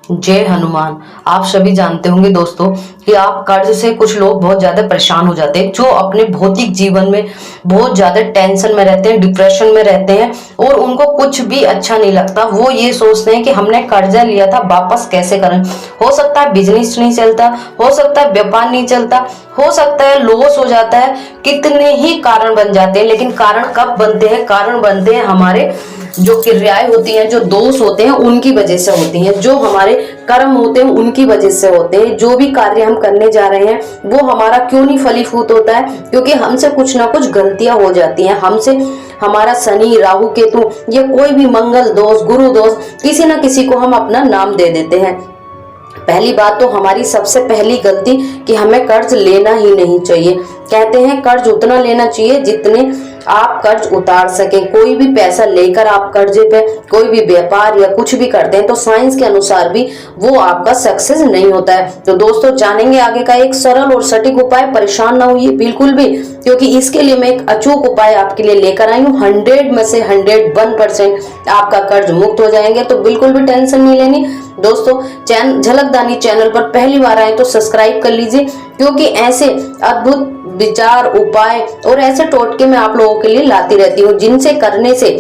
जय हनुमान। आप सभी जानते होंगे दोस्तों कि आप कर्ज से कुछ लोग बहुत ज्यादा परेशान हो जाते हैं, जो अपने भौतिक जीवन में बहुत ज्यादा टेंशन में रहते हैं, डिप्रेशन में रहते हैं और उनको कुछ भी अच्छा नहीं लगता। वो ये सोचते हैं कि हमने कर्जा लिया था वापस कैसे करें। हो सकता है बिजनेस नहीं चलता, हो सकता है व्यापार नहीं चलता, हो सकता है लॉस हो जाता है, कितने ही कारण बन जाते हैं। लेकिन कारण कब बनते हैं? कारण बनते हैं हमारे जो क्रियाएं होती हैं, जो दोष होते हैं उनकी वजह से होती हैं, जो हमारे कर्म होते हैं उनकी वजह से होते हैं। जो भी कार्य हम करने जा रहे हैं वो हमारा क्यों नहीं फलीभूत होता है? क्योंकि हमसे कुछ ना कुछ गलतियां हो जाती हैं। हमसे हमारा शनि, राहु, केतु या कोई भी मंगल दोष, गुरु दोष, किसी ना किसी को हम अपना नाम दे देते हैं। पहली बात तो हमारी सबसे पहली गलती कि हमें कर्ज लेना ही नहीं चाहिए। कहते हैं कर्ज उतना लेना चाहिए जितने आप कर्ज उतार सके। कोई भी पैसा लेकर आप कर्जे पे कोई भी व्यापार या कुछ भी करते हैं तो साइंस के अनुसार भी वो आपका सक्सेस नहीं होता है। तो दोस्तों जानेंगे आगे का एक सरल और सटीक उपाय। परेशान ना होइए बिल्कुल भी, क्योंकि इसके लिए मैं एक अचूक उपाय आपके लिए लेकर आई हूँ। 100 में से 101% आपका कर्ज मुक्त हो जाएंगे, तो बिल्कुल भी टेंशन नहीं लेनी। दोस्तों झलकदानी चैनल पर पहली बार आए तो सब्सक्राइब कर लीजिए, क्योंकि ऐसे अद्भुत विचार, उपाय और ऐसे टोटके मैं आप लोगों के लिए लाती रहती हूँ, जिनसे करने से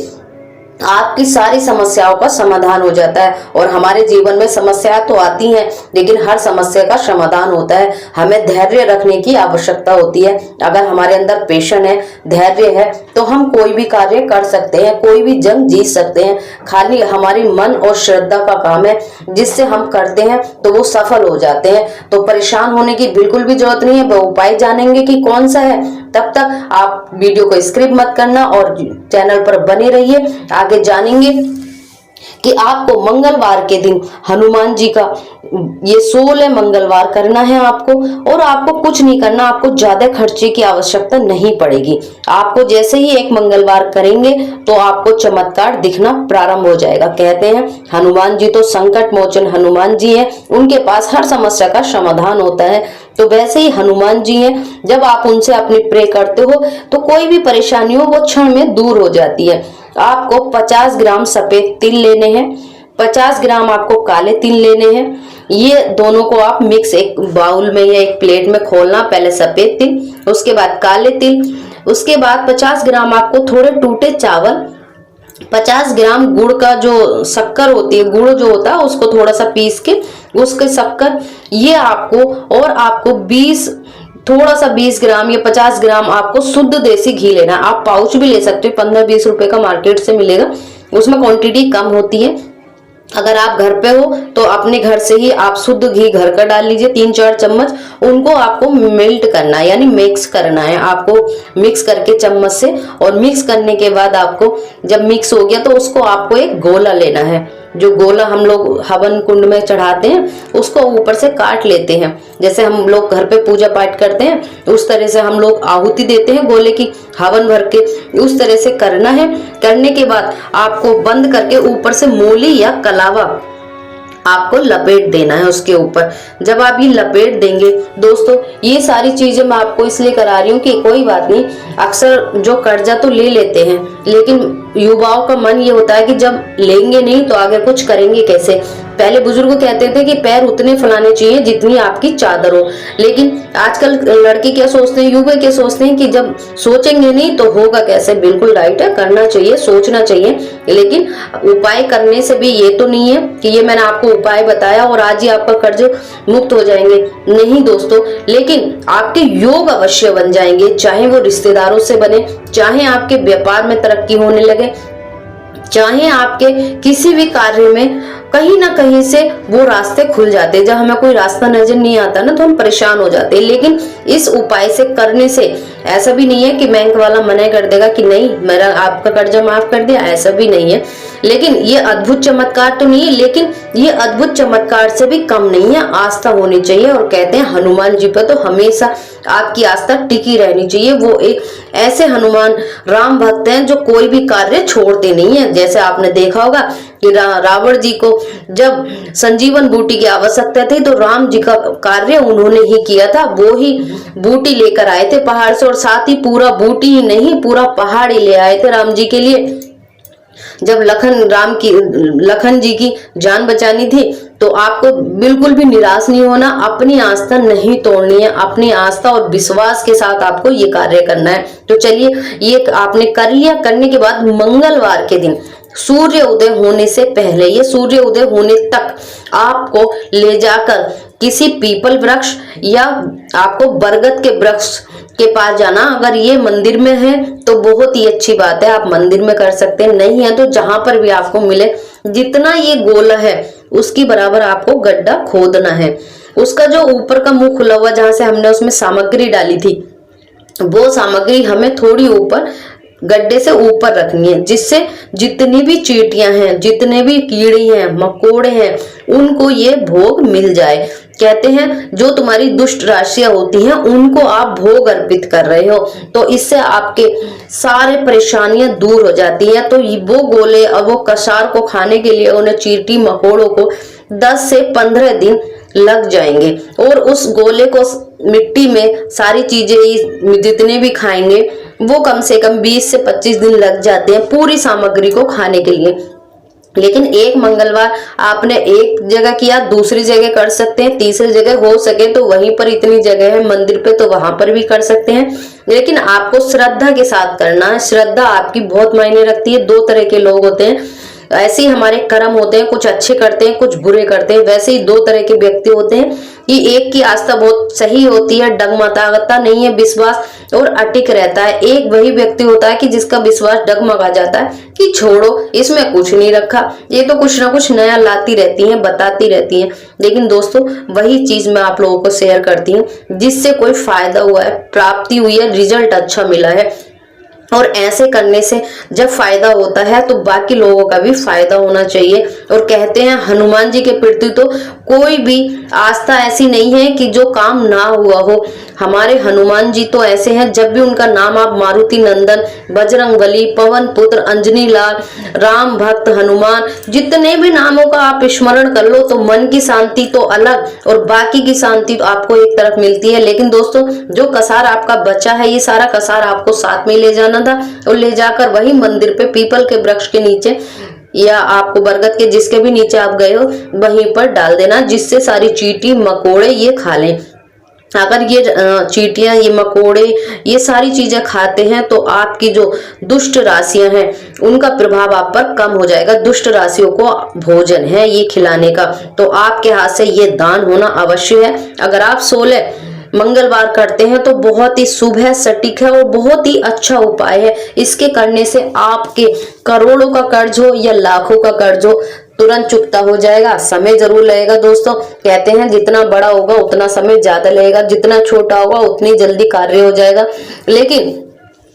आपकी सारी समस्याओं का समाधान हो जाता है। और हमारे जीवन में समस्याएं तो आती हैं, लेकिन हर समस्या का समाधान होता है। हमें धैर्य रखने की आवश्यकता होती है। अगर हमारे अंदर पेशन है, धैर्य है, तो हम कोई भी कार्य कर सकते हैं, कोई भी जंग जीत सकते हैं। खाली हमारी मन और श्रद्धा का काम है, जिससे हम करते हैं तो वो सफल हो जाते हैं। तो परेशान होने की बिल्कुल भी जरूरत नहीं है। वो उपाय जानेंगे कि कौन सा है। तब तक आप वीडियो को स्किप मत करना और चैनल पर बने रहिए। आगे जानेंगे कि आपको मंगलवार के दिन हनुमान जी का ये 16 मंगलवार करना है आपको, और आपको कुछ नहीं करना। आपको ज्यादा खर्चे की आवश्यकता नहीं पड़ेगी। आपको जैसे ही एक मंगलवार करेंगे तो आपको चमत्कार दिखना प्रारंभ हो जाएगा। कहते हैं हनुमान जी तो संकट मोचन हनुमान जी हैं, उनके पास हर समस्या का समाधान होता है। तो वैसे ही हनुमान जी हैं, जब आप उनसे अपनी प्रे करते हो तो कोई भी परेशानी हो वो क्षण में दूर हो जाती है। आपको 50 ग्राम सफेद तिल लेने हैं, 50 ग्राम आपको काले तिल लेने हैं। ये दोनों को आप मिक्स एक बाउल में या एक प्लेट में खोलना। पहले सफेद तिल, उसके बाद काले तिल, उसके बाद 50 ग्राम आपको थोड़े टूटे चावल, 50 ग्राम गुड़ का जो शक्कर होती है, गुड़ जो होता है उसको थोड़ा सा पीस के उसके शक्कर, ये आपको, और आपको 20 ग्राम या 50 ग्राम आपको शुद्ध देसी घी लेना। आप पाउच भी ले सकते हो, 15-20 रुपए का मार्केट से मिलेगा, उसमें क्वांटिटी कम होती है। अगर आप घर पे हो तो अपने घर से ही आप शुद्ध घी घर का डाल लीजिए, 3-4 चम्मच। उनको आपको मेल्ट करना है, यानी मिक्स करना है आपको, मिक्स करके चम्मच से। और मिक्स करने के बाद आपको जब मिक्स हो गया तो उसको आपको एक गोला लेना है। जो गोला हम लोग हवन कुंड में चढ़ाते हैं उसको ऊपर से काट लेते हैं। जैसे हम लोग घर पे पूजा पाठ करते हैं उस तरह से हम लोग आहुति देते हैं गोले की, हवन भर के, उस तरह से करना है। करने के बाद आपको बंद करके ऊपर से मूली या कलावा आपको लपेट देना है उसके ऊपर। जब आप ये लपेट देंगे दोस्तों, ये सारी चीजें मैं आपको इसलिए करा रही हूँ कि कोई बात नहीं, अक्सर जो कर्जा तो ले लेते हैं, लेकिन युवाओं का मन ये होता है कि जब लेंगे नहीं तो आगे कुछ करेंगे कैसे। पहले बुजुर्ग कहते थे कि पैर उतने फैलाने चाहिए जितनी आपकी चादर हो, लेकिन आजकल लड़के क्या सोचते हैं, युवा क्या सोचते हैं कि जब सोचेंगे नहीं तो होगा कैसे। बिल्कुल राइट है, करना चाहिए, सोचना चाहिए, लेकिन उपाय करने से भी ये तो नहीं है कि ये मैंने आपको उपाय बताया और आज ही आपका कर्ज मुक्त हो जाएंगे। नहीं दोस्तों, लेकिन आपके योग अवश्य बन जाएंगे, चाहे वो रिश्तेदारों से बने, चाहे आपके व्यापार में तरक्की होने लगे, चाहे आपके किसी भी कार्य में कहीं ना कहीं से वो रास्ते खुल जाते हैं। जब हमें कोई रास्ता नजर नहीं आता ना तो हम परेशान हो जाते हैं। लेकिन इस उपाय से करने से ऐसा भी नहीं है कि बैंक वाला मना कर देगा कि नहीं मेरा आपका कर्जा माफ कर दिया, ऐसा भी नहीं है। लेकिन ये अद्भुत चमत्कार तो नहीं है, लेकिन ये अद्भुत चमत्कार से भी कम नहीं है। आस्था होनी चाहिए, और कहते हैं हनुमान जी पर तो हमेशा आपकी आस्था टिकी रहनी चाहिए। वो एक ऐसे हनुमान राम भक्त हैं जो कोई भी कार्य छोड़ते नहीं है। जैसे आपने देखा होगा कि रावण जी को जब संजीवन बूटी की आवश्यकता थी तो राम जी का कार्य उन्होंने ही किया था। वो ही बूटी लेकर आए थे पहाड़ से, और साथ ही पूरा बूटी ही नहीं पूरा पहाड़ ही ले आए थे राम जी के लिए। जब लखन जी की जान बचानी थी, तो आपको बिल्कुल भी निराश नहीं होना, अपनी आस्था नहीं तोड़नी है, अपनी आस्था और विश्वास के साथ आपको ये कार्य करना है। तो चलिए, ये आपने कर लिया। करने के बाद मंगलवार के दिन सूर्य उदय होने से पहले, ये सूर्य उदय होने तक आपको ले जाकर किसी पीपल वृक्ष या आपको बरगद के वृक्ष के पास जाना। अगर ये मंदिर में है तो बहुत ही अच्छी बात है, आप मंदिर में कर सकते हैं, नहीं है तो जहां पर भी आपको मिले, जितना ये गोला है उसकी बराबर आपको गड्ढा खोदना है। उसका जो ऊपर का मुंह खुला हुआ, जहां से हमने उसमें सामग्री डाली थी, वो सामग्री हमें थोड़ी ऊपर, गड्ढे से ऊपर रखनी है, जिससे जितनी भी चींटियां हैं, जितने भी कीड़े हैं, मकोड़े हैं, उनको ये भोग मिल जाए। कहते हैं जो तुम्हारी दुष्ट राशियां होती हैं उनको आप भोग अर्पित कर रहे हो, तो इससे आपके सारे परेशानियां दूर हो जाती हैं। तो वो गोले और वो कसार को खाने के लिए उन्हें चींटी मकोड़ों को 10 से 15 दिन लग जाएंगे, और उस गोले को मिट्टी में सारी चीजें जितने भी खाएंगे वो कम से कम 20 से 25 दिन लग जाते हैं पूरी सामग्री को खाने के लिए। लेकिन एक मंगलवार आपने एक जगह किया, दूसरी जगह कर सकते हैं, तीसरी जगह हो सके तो वहीं पर, इतनी जगह है मंदिर पे तो वहां पर भी कर सकते हैं, लेकिन आपको श्रद्धा के साथ करना है। श्रद्धा आपकी बहुत मायने रखती है। 2 तरह के लोग होते हैं, ऐसे ही हमारे कर्म होते हैं, कुछ अच्छे करते हैं, कुछ बुरे करते हैं। वैसे ही 2 तरह के व्यक्ति होते हैं कि एक की आस्था बहुत सही होती है, डगमगाता नहीं है विश्वास, और अटिक रहता है। एक वही व्यक्ति होता है कि जिसका विश्वास डगमगा जाता है कि छोड़ो, इसमें कुछ नहीं रखा, ये तो कुछ ना कुछ नया लाती रहती है, बताती रहती है। लेकिन दोस्तों, वही चीज मैं आप लोगों को शेयर करती हूँ जिससे कोई फायदा हुआ है, प्राप्ति हुई है, रिजल्ट अच्छा मिला है। और ऐसे करने से जब फायदा होता है तो बाकी लोगों का भी फायदा होना चाहिए। और कहते हैं हनुमान जी के प्रति तो कोई भी आस्था ऐसी नहीं है कि जो काम ना हुआ हो। हमारे हनुमान जी तो ऐसे हैं, जब भी उनका नाम आप मारुति नंदन, बजरंगबली, पवन पुत्र, अंजनी लाल, राम भक्त हनुमान, जितने भी नामों का आप स्मरण कर लो तो मन की शांति तो अलग और बाकी की शांति तो आपको एक तरफ मिलती है। लेकिन दोस्तों, जो कसार आपका बचा है, ये सारा कसार आपको साथ में ले जाना था, और ले जाकर वही मंदिर पे पीपल के वृक्ष के नीचे या आपको बरगद के जिसके भी नीचे आप गए हो वहीं पर डाल देना, जिससे सारी चींटी मकोड़े ये खा लें। अगर ये चींटियां, ये मकोड़े, ये सारी चीजें खाते हैं तो आपकी जो दुष्ट राशियां हैं उनका प्रभाव आप पर कम हो जाएगा। दुष्ट राशियों को भोजन है ये खिलाने का, तो आपके हाथ से ये दान होना अवश्य है। अगर आप 16 मंगलवार करते हैं तो बहुत ही शुभ है, सटीक है और बहुत ही अच्छा उपाय है। इसके करने से आपके करोड़ों का कर्ज हो या लाखों का कर्ज हो, तुरंत चुकता हो जाएगा। समय जरूर लगेगा दोस्तों, कहते हैं जितना बड़ा होगा उतना समय ज्यादा लगेगा, जितना छोटा होगा उतनी जल्दी कार्य हो जाएगा। लेकिन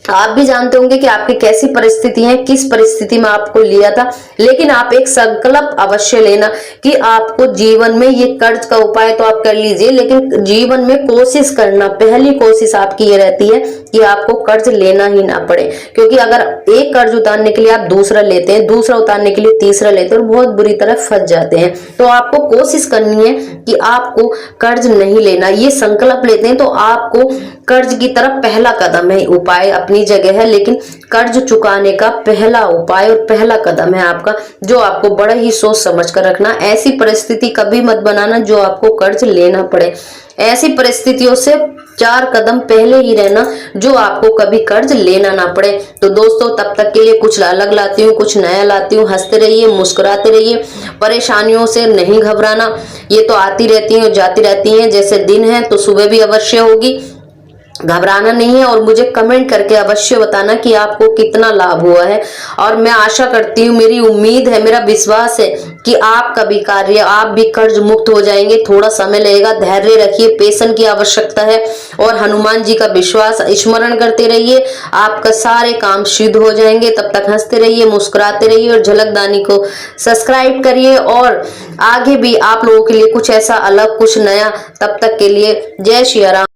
आप भी जानते होंगे कि आपकी कैसी परिस्थिति है, किस परिस्थिति में आपको लिया था। लेकिन आप एक संकल्प अवश्य लेना कि आपको जीवन में ये कर्ज का उपाय तो आप कर लीजिए, लेकिन जीवन में कोशिश करना, पहली कोशिश आपकी ये रहती है कि आपको कर्ज लेना ही ना पड़े। क्योंकि अगर एक कर्ज उतारने के लिए आप दूसरा लेते हैं, दूसरा उतारने के लिए तीसरा लेते हैं और बहुत बुरी तरह फंस जाते हैं। तो आपको कोशिश करनी है कि आपको कर्ज नहीं लेना। ये संकल्प लेते हैं तो आपको कर्ज की तरफ पहला कदम है, उपाय अपनी जगह है, लेकिन कर्ज चुकाने का पहला उपाय और पहला कदम है आपका, जो आपको बड़ा ही सोच समझ कर रखना। ऐसी परिस्थिति कभी मत बनाना जो आपको कर्ज लेना पड़े। ऐसी परिस्थितियों से 4 कदम पहले ही रहना जो आपको कभी कर्ज लेना ना पड़े। तो दोस्तों, तब तक के लिए कुछ अलग लाती हूँ, कुछ नया लाती हूँ। हंसते रहिए, मुस्कुराते रहिए, परेशानियों से नहीं घबराना, ये तो आती रहती हैं और जाती रहती हैं। जैसे दिन है तो सुबह भी अवश्य होगी, घबराना नहीं है। और मुझे कमेंट करके अवश्य बताना कि आपको कितना लाभ हुआ है। और मैं आशा करती हूँ, मेरी उम्मीद है, मेरा विश्वास है कि आपका भी कार्य, आप भी कर्ज मुक्त हो जाएंगे। थोड़ा समय लगेगा, धैर्य रखिए, पेशेंस की आवश्यकता है और हनुमान जी का विश्वास स्मरण करते रहिए, आपका सारे काम सिद्ध हो जाएंगे। तब तक हंसते रहिए, मुस्कुराते रहिए और झलकदानी को सब्सक्राइब करिए। और आगे भी आप लोगों के लिए कुछ ऐसा अलग, कुछ नया। तब तक के लिए जय श्री राम।